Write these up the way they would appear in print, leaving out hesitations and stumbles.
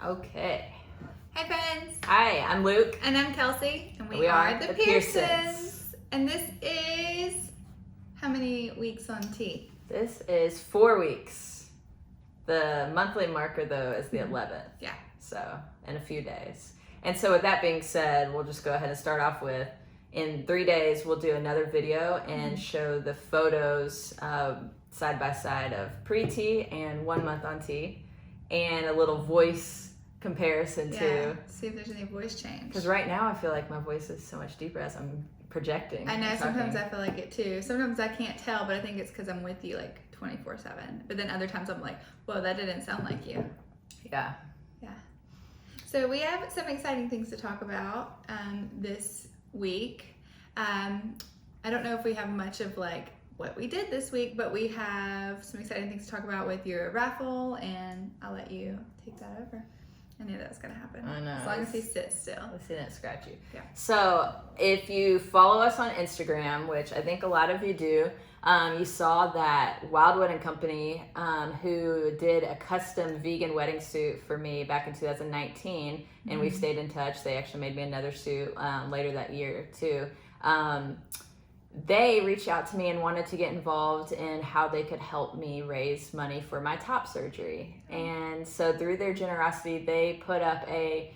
Okay. Hi friends! Hi, I'm Luke. And I'm Kelsey, and we are the Pearsons. And this is how many weeks on T? This is 4 weeks. The monthly marker though is the 11th. Yeah. So in a few days. And so with that being said, we'll just go ahead and start off with, in 3 days we'll do another video and show the photos side by side of pre-T and 1 month on T, and a little voice comparison too. See if there's any voice change. Because right now I feel like my voice is so much deeper as I'm projecting. I know, sometimes I feel like it too. Sometimes I can't tell, but I think it's because I'm with you like 24/7. But then other times I'm like, whoa, that didn't sound like you. Yeah. Yeah. So we have some exciting things to talk about this week. I don't know if we have much of like what we did this week, but we have some exciting things to talk about with your raffle, and I'll let you take that over. I knew that was going to happen. I know. As long as he sits still. Let's see, didn't scratch you. Yeah. So if you follow us on Instagram, which I think a lot of you do, you saw that Wildwood Company, who did a custom vegan wedding suit for me back in 2019, and we've stayed in touch. They actually made me another suit later that year too. They reached out to me and wanted to get involved in how they could help me raise money for my top surgery. And so through their generosity, they put up a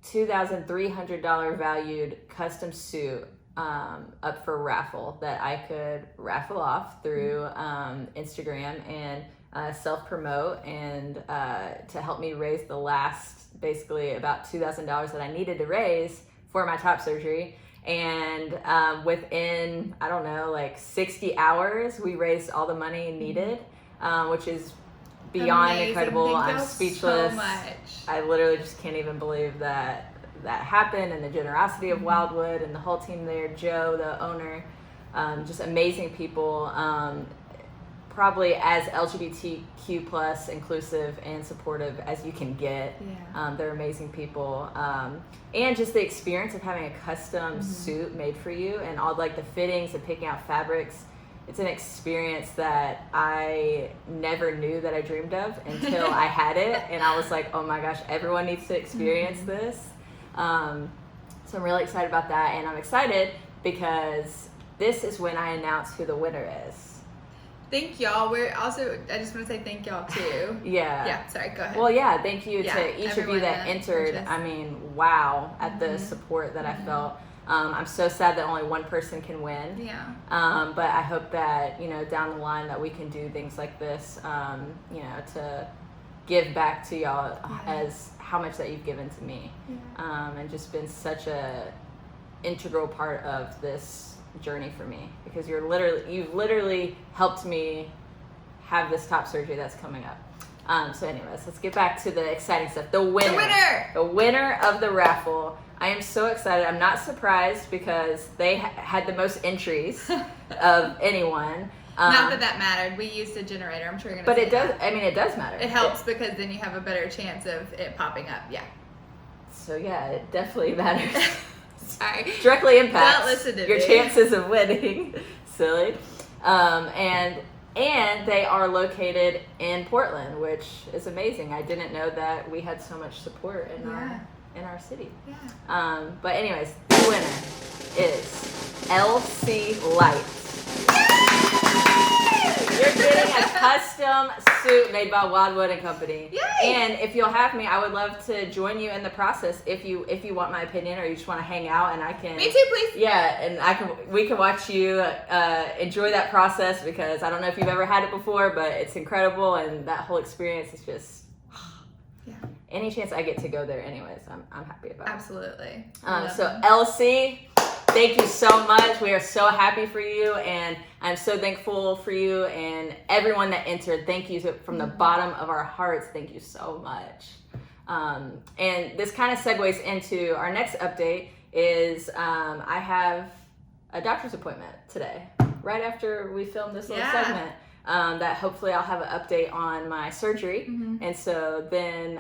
$2,300 valued custom suit up for raffle that I could raffle off through Instagram and self-promote, and to help me raise the last, basically about $2,000 that I needed to raise for my top surgery. And within, I don't know, like 60 hours, we raised all the money needed, which is beyond Amazing. incredible. Thank I'm y'all speechless. so much. I literally just can't even believe that happened, and the generosity of Wildwood and the whole team there, Joe, the owner, just amazing people. Probably as LGBTQ plus inclusive and supportive as you can get. Yeah. They're amazing people. And just the experience of having a custom suit made for you, and all like the fittings and picking out fabrics. It's an experience that I never knew that I dreamed of until I had it. And I was like, oh my gosh, everyone needs to experience this. So I'm really excited about that. And I'm excited because this is when I announce who the winner is. Thank y'all. I just want to say thank y'all too. Yeah, sorry, go ahead. Well, yeah, thank you to each of you everyone that entered. purchased. I mean, wow, at the support that I felt. I'm so sad that only one person can win. Yeah. But I hope that, down the line that we can do things like this, to give back to y'all as how much that you've given to me. And just been such a integral part of this journey for me, because you've literally helped me have this top surgery that's coming up. So anyways, let's get back to the exciting stuff. The winner of the raffle. I am so excited. I'm not surprised because they had the most entries of anyone. Not that mattered. We used a generator. I'm sure you're gonna. But it does. I mean, it does matter. It helps because then you have a better chance of it popping up. Yeah. So yeah, it definitely matters. Sorry. Directly impacts Don't listen to your me. chances of winning. Silly. And they are located in Portland, which is amazing. I didn't know that we had so much support in our city. Yeah. But anyways, the winner is LC Light. You're getting a custom suit made by Wildwood Company. Yay! And if you'll have me, I would love to join you in the process if you want my opinion, or you just want to hang out, and I can. Me too, please. Yeah, and we can watch you enjoy that process, because I don't know if you've ever had it before, but it's incredible, and that whole experience is just. Yeah. Any chance I get to go there, anyways, I'm happy about it. Absolutely. So LC, thank you so much. We are so happy for you, and I'm so thankful for you and everyone that entered. Thank you from the bottom of our hearts. Thank you so much. And this kind of segues into our next update is I have a doctor's appointment today, right after we filmed this little segment. That hopefully I'll have an update on my surgery. And so then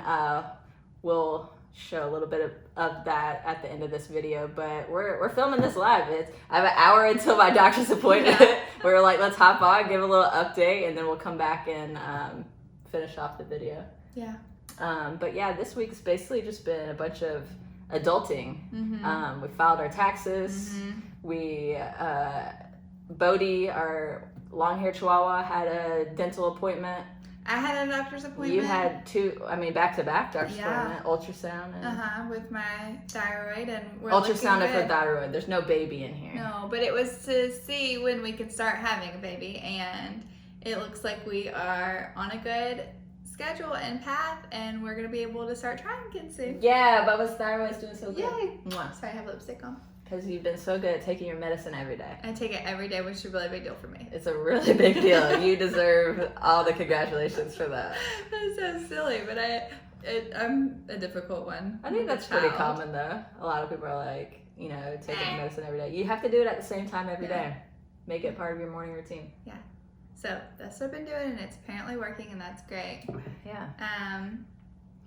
we'll show a little bit of that at the end of this video, but we're filming this live. I have an hour until my doctor's appointment. We're like, let's hop on, give a little update, and then we'll come back and finish off the video. Yeah. But yeah, this week's basically just been a bunch of adulting. We filed our taxes. We, Bodie, our long-haired Chihuahua, had a dental appointment. I had a doctor's appointment. You had two, back-to-back doctor's appointment, ultrasound. And with my thyroid, and we're ultrasound for thyroid. There's no baby in here. No, but it was to see when we could start having a baby, and it looks like we are on a good schedule and path, and we're going to be able to start trying kids soon. Yeah, Bubba's thyroid's doing so good. Yay! Mwah. Sorry, I have lipstick on. Because you've been so good at taking your medicine every day. I take it every day, which is a really big deal for me. It's a really big deal. You deserve all the congratulations for that. That's so silly, but I'm a difficult one. I think that's pretty common, though. A lot of people are like, taking medicine every day. You have to do it at the same time every day. Make it part of your morning routine. Yeah. So that's what I've been doing, and it's apparently working, and that's great. Yeah.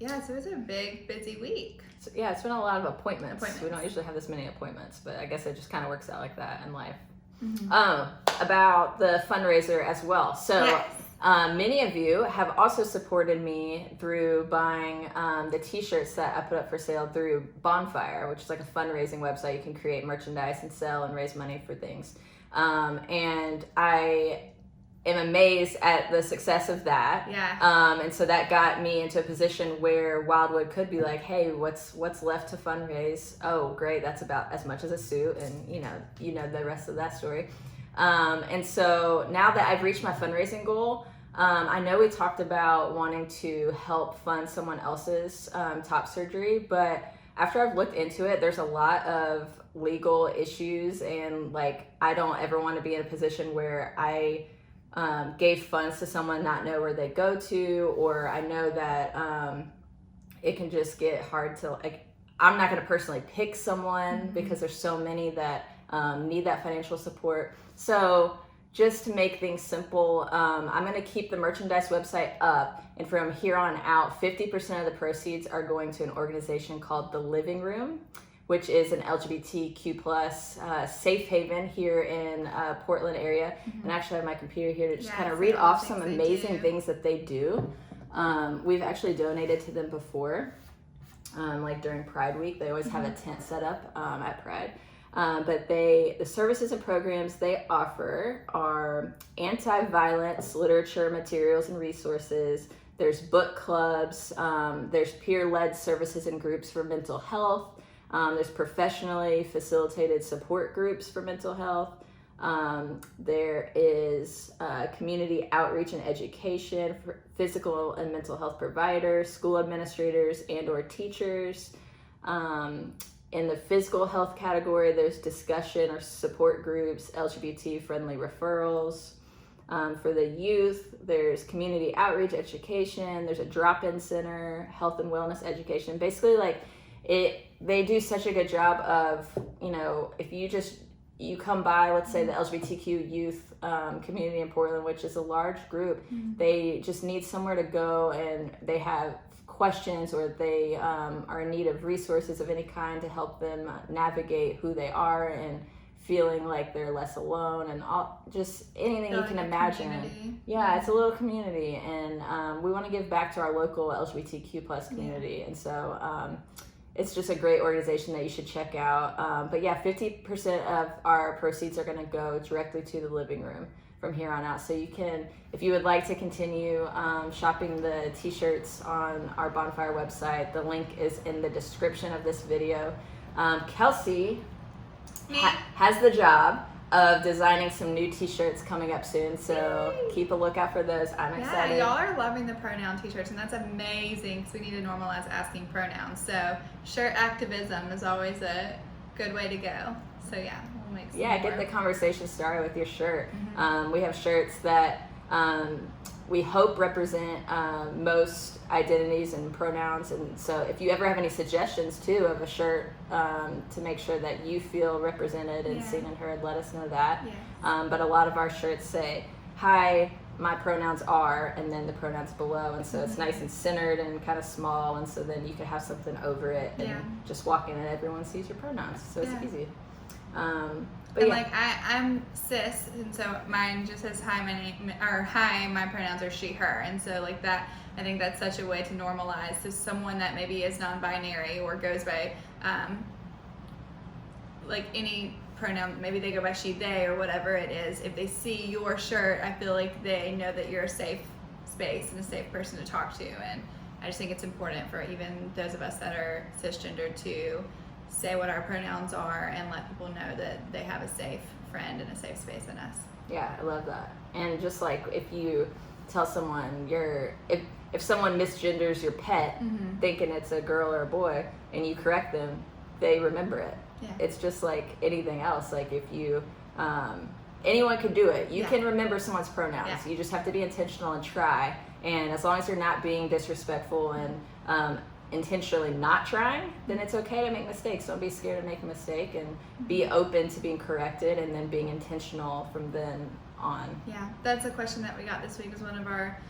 So it was a big, busy week. So, yeah, it's been a lot of appointments. We don't usually have this many appointments, but I guess it just kind of works out like that in life. About the fundraiser as well. So yes. Many of you have also supported me through buying the t-shirts that I put up for sale through Bonfire, which is like a fundraising website. You can create merchandise and sell and raise money for things. And I am amazed at the success of that. Yeah. And so that got me into a position where Wildwood could be like, hey, what's left to fundraise? Oh, great, that's about as much as a suit, and you know the rest of that story. And so now that I've reached my fundraising goal, I know we talked about wanting to help fund someone else's top surgery, but after I've looked into it, there's a lot of legal issues, and like I don't ever want to be in a position where I gave funds to someone, not know where they go to, or I know that it can just get hard to, like, I'm not going to personally pick someone because there's so many that need that financial support. So just to make things simple, I'm going to keep the merchandise website up, and from here on out, 50% of the proceeds are going to an organization called The Living Room, which is an LGBTQ plus safe haven here in Portland area. And I actually have my computer here to just kind of read off some amazing things that they do. We've actually donated to them before, like during Pride Week. They always have a tent set up at Pride. But the services and programs they offer are anti-violence literature, materials, and resources. There's book clubs. There's peer-led services and groups for mental health. There's professionally facilitated support groups for mental health. There is community outreach and education for physical and mental health providers, school administrators, and or teachers. In the physical health category, there's discussion or support groups, LGBT-friendly referrals. For the youth, there's community outreach education. There's a drop-in center, health and wellness education. Basically, like, they do such a good job of, if you come by, let's say the LGBTQ youth community in Portland, which is a large group, they just need somewhere to go, and they have questions, or they are in need of resources of any kind to help them navigate who they are and feeling like they're less alone, and just anything you can imagine. Community. Yeah, it's a little community, and we want to give back to our local LGBTQ plus community, and so it's just a great organization that you should check out. But yeah, 50% of our proceeds are going to go directly to the Living Room from here on out. So you can, if you would like to continue shopping the t-shirts on our Bonfire website, the link is in the description of this video. Kelsey has the job of designing some new t-shirts coming up soon, so keep a lookout for those. I'm excited. Yeah, y'all are loving the pronoun t-shirts, and that's amazing because we need to normalize asking pronouns. So shirt activism is always a good way to go. So yeah, we'll make some more. Get the conversation started with your shirt. We have shirts that we hope represent most identities and pronouns, and so if you ever have any suggestions too of a shirt to make sure that you feel represented and seen and heard, let us know that. But a lot of our shirts say, hi, my pronouns are, and then the pronouns below, and so it's nice and centered and kind of small, and so then you can have something over it and just walk in and everyone sees your pronouns, so it's easy. But and yeah. like I'm cis, and so mine just says hi, my name, or hi, my pronouns are she, her, and so like that, I think that's such a way to normalize. So someone that maybe is non-binary or goes by like any pronoun, maybe they go by she, they, or whatever it is. If they see your shirt, I feel like they know that you're a safe space and a safe person to talk to, and I just think it's important for even those of us that are cisgender to say what our pronouns are and let people know that they have a safe friend and a safe space in us. Yeah, I love that. And just like if you tell someone if someone misgenders your pet, thinking it's a girl or a boy, and you correct them, they remember it. Yeah. It's just like anything else. Like if you, anyone can do it. You can remember someone's pronouns. Yeah. You just have to be intentional and try. And as long as you're not being disrespectful and intentionally not trying, then it's okay to make mistakes. Don't be scared to make a mistake, and be open to being corrected, and then being intentional from then on. Yeah, that's a question that we got this week. Was one of our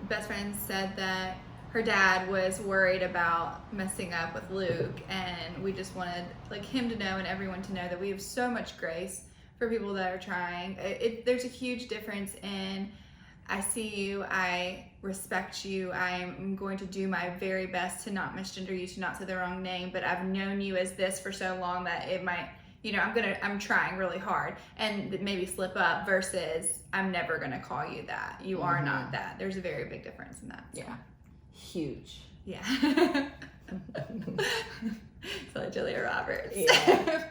best friends said that her dad was worried about messing up with Luke, and we just wanted like him to know and everyone to know that we have so much grace for people that are trying. There's a huge difference in I see you, I respect you, I'm going to do my very best to not misgender you, to not say the wrong name, but I've known you as this for so long that it might, you know, I'm trying really hard and maybe slip up, versus I'm never gonna call you that. You are not that. There's a very big difference in that. So. Yeah. Huge. Yeah. It's like Julia Roberts. Yeah.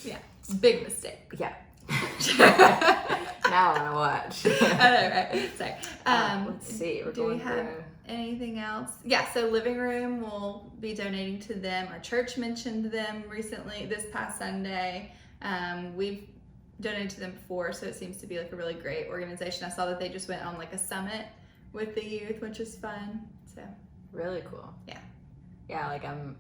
Yeah. Big mistake. Yeah. Now I want to watch. I know, right? Sorry. Let's see. We're Do we going have through. anything else? Yeah, so living room, we'll be donating to them. Our church mentioned them recently, this past Sunday. We've donated to them before, so it seems to be like a really great organization. I saw that they just went on like a summit with the youth, which is fun. So Really cool. Yeah. Yeah, like I'm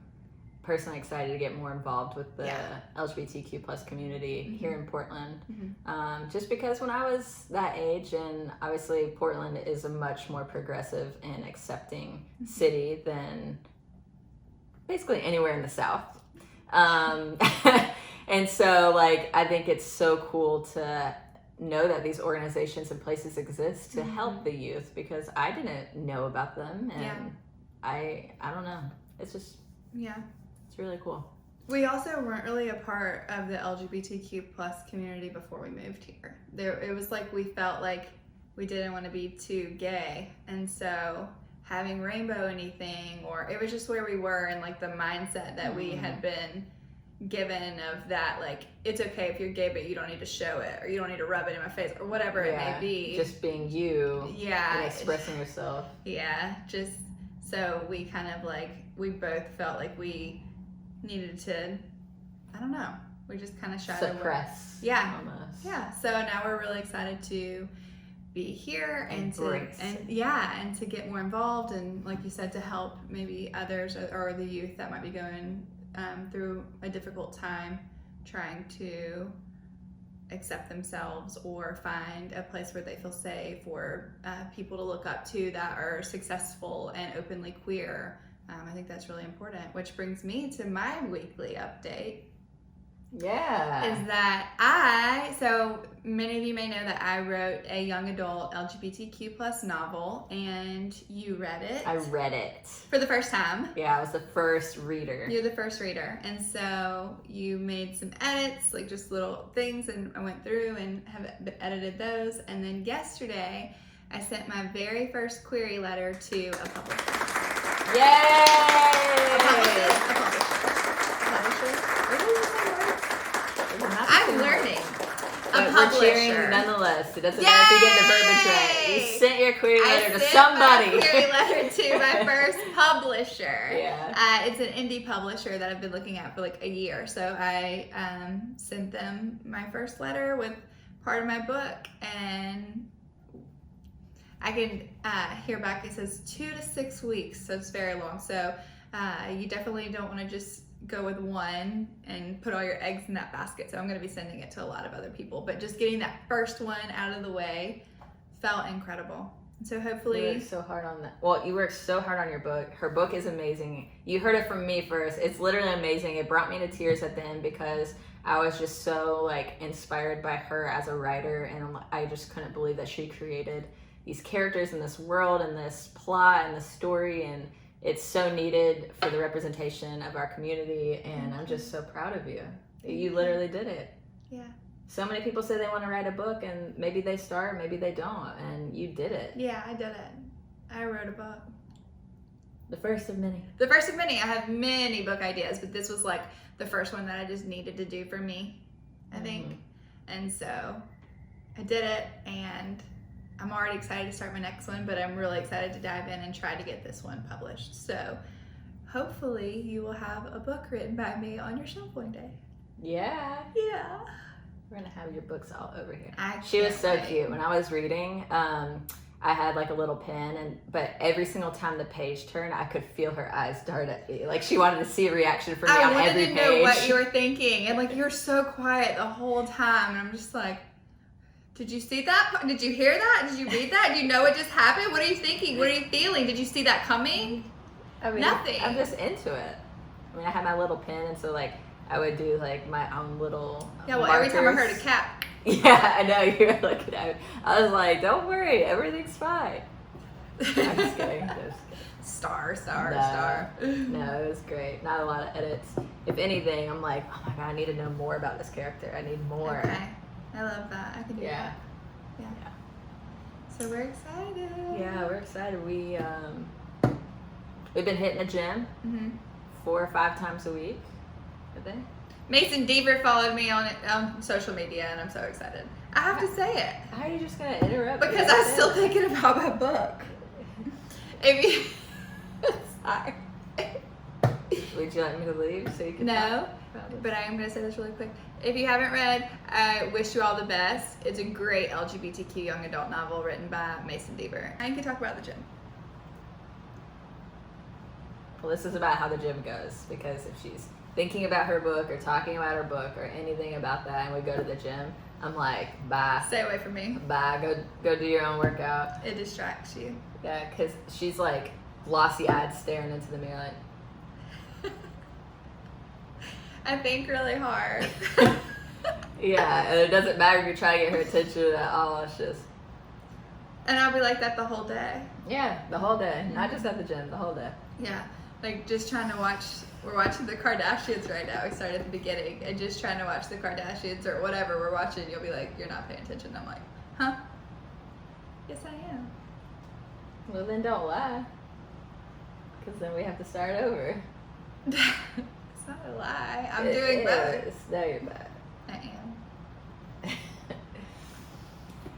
personally excited to get more involved with the LGBTQ plus community here in Portland. Just because when I was that age, and obviously Portland is a much more progressive and accepting city than basically anywhere in the South. And so like, I think it's so cool to know that these organizations and places exist to help the youth, because I didn't know about them, and I don't know. It's just, it's really cool. We also weren't really a part of the LGBTQ plus community before we moved here. It was like we felt like we didn't want to be too gay, and so having rainbow anything, or it was just where we were, and like the mindset that we had been given of that, like it's okay if you're gay, but you don't need to show it, or you don't need to rub it in my face, or whatever it may be. Just being you. And expressing yourself. Yeah, just so we kind of like, we both felt like we needed to, I don't know, we just kind of shied suppress. Almost. Yeah. So now we're really excited to be here and to get more involved, and like you said, to help maybe others or the youth that might be going through a difficult time trying to accept themselves or find a place where they feel safe, or people to look up to that are successful and openly queer. I think that's really important, which brings me to my weekly update. Yeah. Is that so many of you may know that I wrote a young adult LGBTQ plus novel, and you read it. I read it. For the first time. Yeah, I was the first reader. You're the first reader. And so you made some edits, like just little things, and I went through and have edited those. And then yesterday, I sent my very first query letter to a publisher. Yay! A publisher. I'm learning. But we're cheering nonetheless. It doesn't matter if you get the verbiage right. You sent your query letter to somebody. I sent my query letter to my first publisher. Yeah. It's an indie publisher that I've been looking at for like a year. So I sent them my first letter with part of my book, and I can hear back. It says 2 to 6 weeks, so it's very long. So you definitely don't want to just go with one and put all your eggs in that basket. So I'm going to be sending it to a lot of other people. But just getting that first one out of the way felt incredible. So You hopefully, worked so hard on that. Well, you worked so hard on your book. Her book is amazing. You heard it from me first. It's literally amazing. It brought me to tears at the end because I was just so like inspired by her as a writer, and I just couldn't believe that she created these characters in this world and this plot and this story, and it's so needed for the representation of our community, and I'm just so proud of you. You literally did it. yeah. So many people say they want to write a book, and maybe they start, maybe they don't, and you did it. Yeah, I did it. I wrote a book. The first of many. The first of many. I have many book ideas, but this was like the first one that I just needed to do for me, I think. And so I did it, and I'm already excited to start my next one, but I'm really excited to dive in and try to get this one published. So hopefully you will have a book written by me on your shelf one day. Yeah. Yeah. We're gonna have your books all over here. She was so cute. When I was reading, I had like a little pen, but every single time the page turned, I could feel her eyes dart at me. Like she wanted to see a reaction from me on every page. I wanted to know what you were thinking, and like you're so quiet the whole time, and I'm just like, did you see that? Did you hear that? Did you read that? Do you know what just happened? What are you thinking? What are you feeling? Did you see that coming? I mean, Nothing. I'm just into it. I mean, I had my little pen, and so like I would do like my own little Every time I heard a markers. cap. Yeah, I know, you were looking at me. I was like, don't worry, everything's fine. I'm just kidding. Star. No, it was great. Not a lot of edits. If anything, I'm like, oh my god, I need to know more about this character. I need more. Okay. I love that. I can do that. Yeah. So we're excited. Yeah, we're excited. We've been hitting the gym 4 or 5 times a week, I think. Mason Deaver followed me on social media, and I'm so excited. I have to say it. How are you just gonna interrupt? Because I'm still thinking about my book. If you, sorry. Would you like me to leave so you can? No, but I am going to say this really quick. If you haven't read I Wish You All the Best, it's a great LGBTQ young adult novel written by Mason Deaver. I can talk about the gym. Well, this is about how the gym goes, because if she's thinking about her book or talking about her book or anything about that and we go to the gym, I'm like, bye. Stay away from me. Bye. Go do your own workout. It distracts you. Yeah, because she's like glossy-eyed staring into the mirror like, I think really hard. yeah, and it doesn't matter if you're trying to get her attention at all. It's just... And I'll be like that the whole day. Yeah, the whole day. Not just at the gym, the whole day. Yeah, like just trying to watch, we're watching the Kardashians right now. We started at the beginning, and just trying to watch the Kardashians or whatever we're watching. You'll be like, you're not paying attention. I'm like, huh? Yes, I am. Well, then don't lie. Because then we have to start over. It's not a lie. I'm doing both. No, you're bad. I am.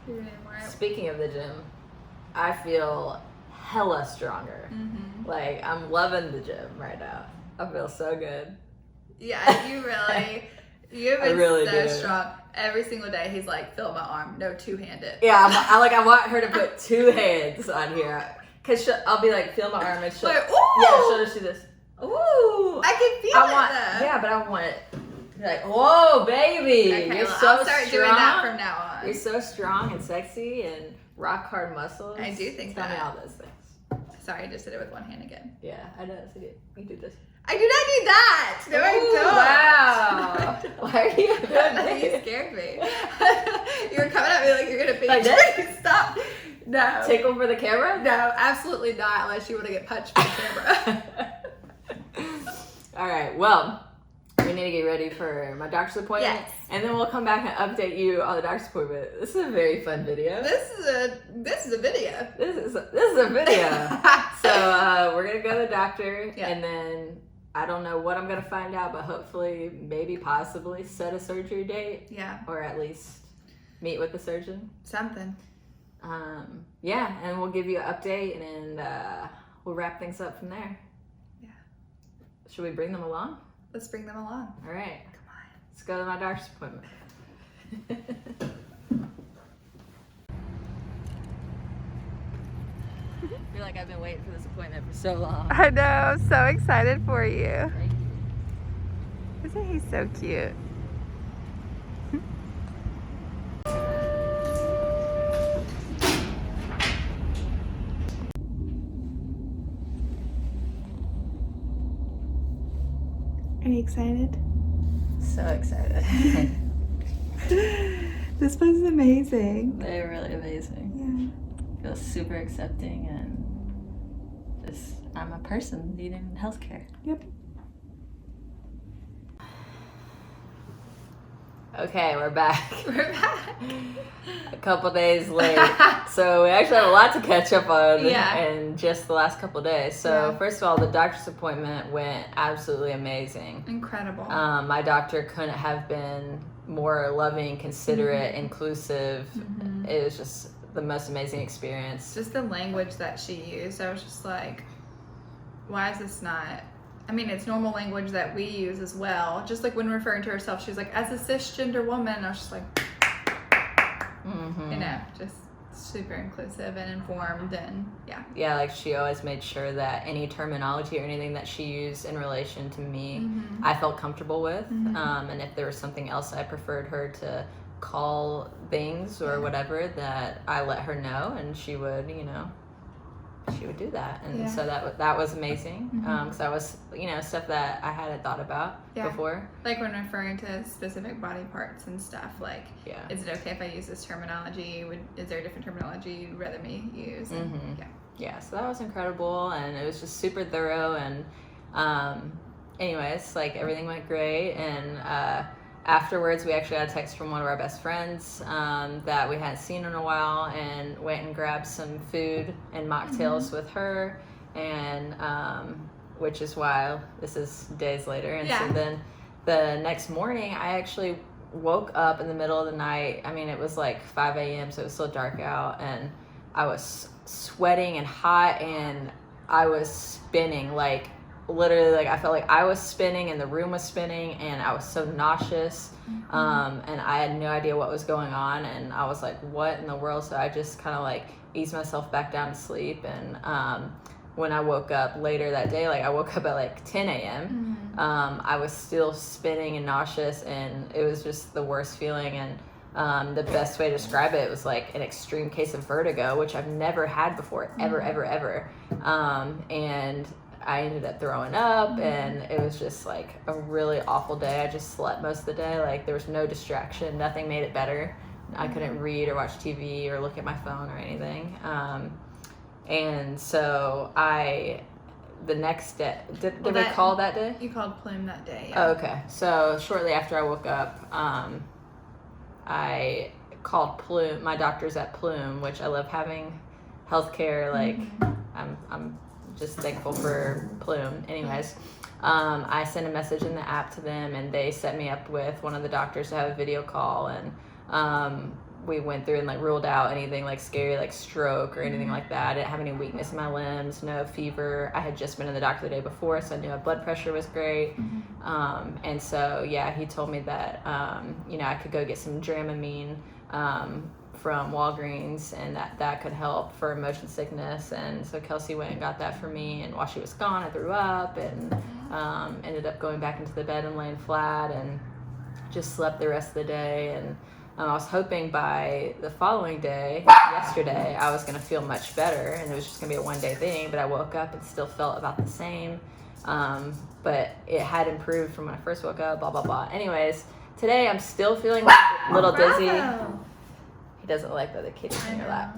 You're doing more. Speaking of the gym, I feel hella stronger. Like, I'm loving the gym right now. I feel so good. Yeah, you've been really so do. strong. Every single day he's like, feel my arm, no two-handed. Yeah, I want her to put 2 hands on here. Because I'll be like, feel my arm, and she'll... Like, ooh! Yeah, she'll just do this. Ooh! I can feel it though. Yeah, but I want it. You're like, whoa, baby! Okay, You're well, so I'll start strong. doing that from now on. You're so strong and sexy and rock hard muscles. I do think Tell that. me all those things. Sorry, I just did it with one hand again. Yeah, I know. So you do this. I do not do that. No, I don't. Wow. Why are you doing that? You scared me. You were coming at me like you're gonna be. Like this? Stop. No. Tickle for the camera? No, absolutely not. Unless you want to get punched by the camera. All right. Well, we need to get ready for my doctor's appointment, and then we'll come back and update you on the doctor's appointment. This is a very fun video. This is a video. This is a video. So we're gonna go to the doctor, and then I don't know what I'm gonna find out, but hopefully, maybe, possibly set a surgery date. Yeah. Or at least meet with the surgeon. Something. Yeah, and we'll give you an update, and we'll wrap things up from there. Yeah. Should we bring them along? Let's bring them along. All right. Come on. Let's go to my doctor's appointment. I feel like I've been waiting for this appointment for so long. I know. So excited for you. Thank you. Isn't he so cute? Are you excited? So excited. This place is amazing. They're really amazing. Yeah. Feel super accepting and just I'm a person needing healthcare. Yep. Okay, we're back. We're back. A couple days late. So we actually have a lot to catch up on Yeah. in just the last couple days. So Yeah. first of all, the doctor's appointment went absolutely amazing. Incredible. My doctor couldn't have been more loving, considerate, inclusive. Mhm. It was just the most amazing experience. Just the language that she used, I was just like, why is this not... I mean, it's normal language that we use as well. Just like when referring to herself, she was like, as a cisgender woman, I was just like, you know, just super inclusive and informed and Yeah, like she always made sure that any terminology or anything that she used in relation to me, I felt comfortable with. And if there was something else I preferred her to call things or whatever, that I let her know, and she would, you know, she would do that. And so that was amazing, because that was, you know, stuff that I hadn't thought about before. Like when referring to specific body parts and stuff, like, is it okay if I use this terminology? Is there a different terminology you'd rather me use? And, Yeah, so that was incredible, and it was just super thorough, and anyways, like everything went great, and afterwards we actually got a text from one of our best friends that we hadn't seen in a while, and went and grabbed some food and mocktails with her, and which is why this is days later. And so then the next morning I actually woke up in the middle of the night. I mean, it was like 5 a.m. so it was still dark out, and I was sweating and hot, and I was spinning, like literally, like I felt like I was spinning and the room was spinning, and I was so nauseous, and I had no idea what was going on, and I was like, what in the world? So I just kind of like eased myself back down to sleep, and when I woke up later that day, like I woke up at like 10 a.m. I was still spinning and nauseous, and it was just the worst feeling. And the best way to describe it was like an extreme case of vertigo, which I've never had before, ever. And I ended up throwing up, and it was just like a really awful day. I just slept most of the day. Like there was no distraction. Nothing made it better. I couldn't read or watch TV or look at my phone or anything. And so the next day, did we call that day? You called Plume that day. Oh, okay. So shortly after I woke up, I called Plume. My doctor's at Plume, which I love having healthcare. Like I'm just thankful for Plume. Anyways, I sent a message in the app to them, and they set me up with one of the doctors to have a video call, and we went through and like ruled out anything like scary, like stroke or anything like that. I didn't have any weakness in my limbs, no fever. I had just been to the doctor the day before, so I knew my blood pressure was great. And so he told me that you know, I could go get some Dramamine from Walgreens, and that could help for motion sickness. And so Kelsey went and got that for me, and while she was gone I threw up, and ended up going back into the bed and laying flat, and just slept the rest of the day. And I was hoping by the following day, yesterday, I was going to feel much better, and it was just going to be a one-day thing. But I woke up and still felt about the same, but it had improved from when I first woke up, blah blah blah. Anyways, today I'm still feeling a little dizzy. He doesn't like that the kid is in your lap.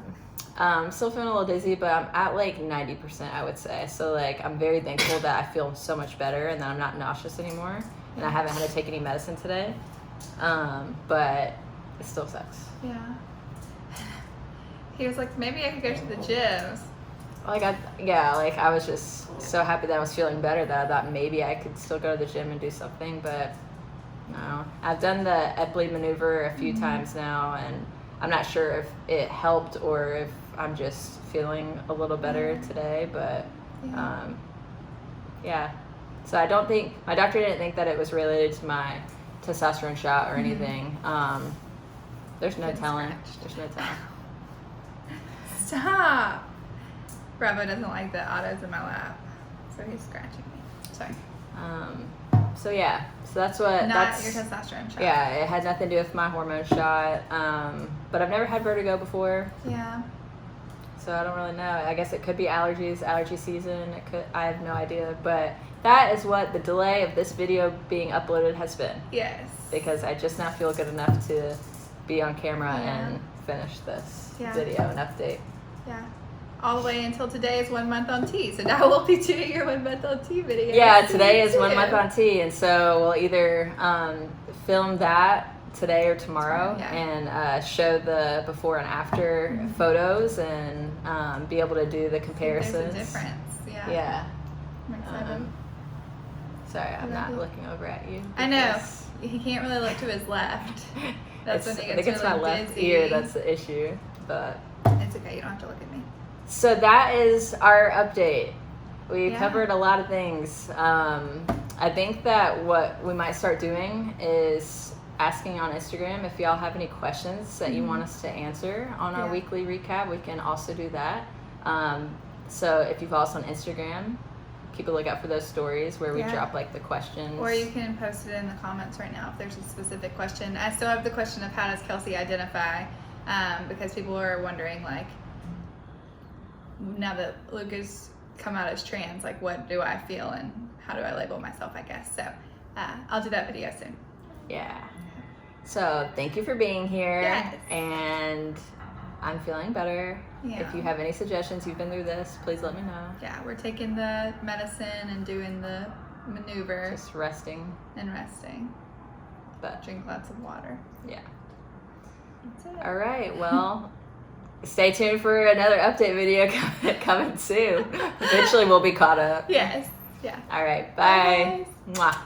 Still feeling a little dizzy, but I'm at like 90%, I would say. So like I'm very thankful that I feel so much better, and that I'm not nauseous anymore, and I haven't had to take any medicine today. But it still sucks. Yeah. He was like, maybe I could go to the gym. Like I was just so happy that I was feeling better that I thought maybe I could still go to the gym and do something, but no. I've done the Epley maneuver a few times now, and I'm not sure if it helped or if I'm just feeling a little better today, but So I don't think, my doctor didn't think that it was related to my testosterone shot or anything. There's no telling. There's no telling. Stop. Bravo doesn't like the Otto's in my lap, so he's scratching me. Sorry. So that's what. Not your testosterone shot. Yeah, it had nothing to do with my hormone shot. But I've never had vertigo before. Yeah. so I don't really know. I guess it could be allergies, allergy season. I have no idea, but that is what the delay of this video being uploaded has been. Yes. Because I just now feel good enough to be on camera and finish this video and update. Yeah. All the way until today is 1 month on tea. So now we'll be doing your 1 month on tea video. Yeah, today is 1 month on tea, and so we'll either film that today or tomorrow and show the before and after photos and be able to do the comparisons. There's a difference. Yeah. I'm excited. Sorry, I'm not looking over at you. I know. He can't really look to his left. That's when he gets I think it's really my left dizzy. ear that's the issue, but it's okay. You don't have to look at me. So that is our update. We covered a lot of things. I think that what we might start doing is asking on Instagram if y'all have any questions that you want us to answer on our weekly recap. We can also do that. So if you follow us on Instagram, keep a lookout for those stories where we drop like the questions. Or you can post it in the comments right now if there's a specific question. I still have the question of how does Kelsey identify, because people are wondering, like, now that Luke has come out as trans, like, what do I feel and how do I label myself, I guess. So I'll do that video soon. Yeah. So thank you for being here. Yes. And I'm feeling better. Yeah. If you have any suggestions, you've been through this, please let me know. Yeah, we're taking the medicine and doing the maneuver. Just resting. And resting. But drink lots of water. Yeah. That's it. All right. Well, stay tuned for another update video coming soon. Eventually we'll be caught up. Yes. Yeah. All right. Bye. Bye. Mwah.